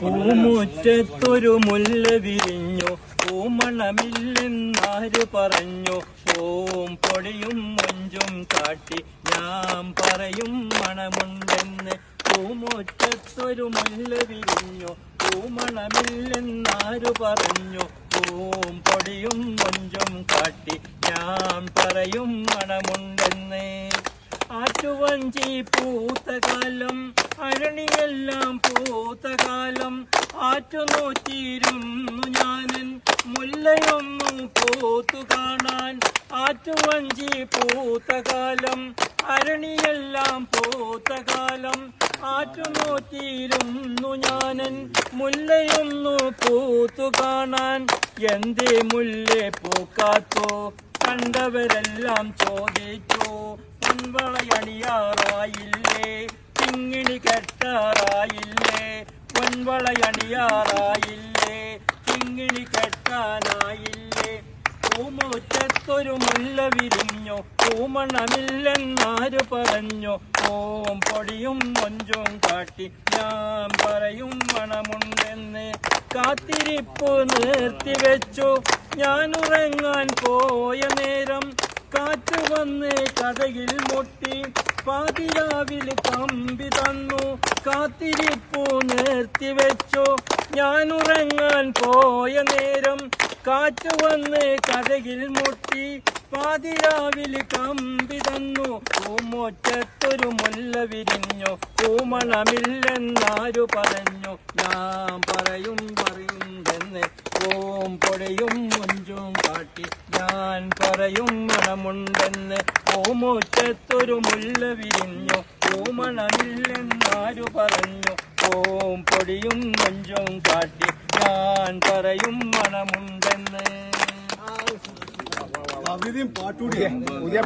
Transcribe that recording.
പൂമുറ്റത്തൊരു മുല്ല വിരിഞ്ഞു, പൂമണമില്ലെന്നാരു പറഞ്ഞു. ഓം പൊടിയും മൊഞ്ചും കാട്ടി ഞാൻ പറയും മണമുണ്ടെന്ന്. പൂമുറ്റത്തൊരു മുല്ല വിരിഞ്ഞു, പൂമണമില്ലെന്നാരു പറഞ്ഞു. ഓം പൊടിയും മൊഞ്ചും കാട്ടി ഞാൻ പറയും മണമുണ്ടെന്ന്. ആറ്റുവഞ്ചി പൂത്ത കാലം, അരണിയെല്ലാം പൂത്ത കാലം, ആറ്റുനോറ്റിയിരുന്നു ഞാനൻ മുല്ലയൊന്നു പൂത്തു കാണാൻ. ആറ്റുവഞ്ചി പൂത്ത കാലം, അരണിയെല്ലാം പൂത്ത കാലം, ആറ്റുനോറ്റിയിരുന്നു ഞാനൻ മുല്ലയൊന്നു പൂത്തു കാണാൻ. എന്തേ മുല്ലേ പൂക്കാത്തോ കണ്ടവരെല്ലാം ചോദിച്ചു. പൊൻവളയണിയാറായില്ലേ, കിങ്ങിണി കെട്ടാറായില്ലേ. പൊൻവളയണിയാറായില്ലേ, കിങ്ങിണി കെട്ടാനായില്ലേ. പൂമുറ്റത്തൊരു മുല്ല വിരിഞ്ഞു, പൂമണമില്ലെന്നാരു പറഞ്ഞു. ഓം പൊടിയും മൊഞ്ചും കാട്ടി ഞാൻ പറയും മണമുണ്ടെന്ന്. കാത്തിരിപ്പ് നിർത്തിവെച്ചു ഞാനുറങ്ങാൻ പോയ നേരം, കാറ്റ് വന്ന് കഥയിൽ മുട്ടി പാതിരാവിൽ കമ്പി തന്നു. കാത്തിരിപ്പു നിർത്തിവെച്ചു ഞാനുറങ്ങാൻ പോയ നേരം, കാറ്റ് വന്ന് കഥയിൽ മുട്ടി പാതിരാവിൽ കമ്പി തന്നു. പൂമുറ്റത്തൊരു മുല്ല വിരിഞ്ഞു, പൂമണമില്ലെന്നാരു പറഞ്ഞു. ഞാൻ പറയും പറയുമെന്ന്. ഓം പൊടിയും മൊഞ്ചും കാട്ടി ഞാൻ പറയും മണമുണ്ടെന്ന്. പൂമുറ്റത്തൊരു മുല്ല വിരിഞ്ഞു, പൂമണമില്ലെന്നാരു പറഞ്ഞു. ഓം പൊടിയും മൊഞ്ചും കാട്ടി ഞാൻ പറയും മണമുണ്ടെന്ന്. പാട്ടുകൂടിയ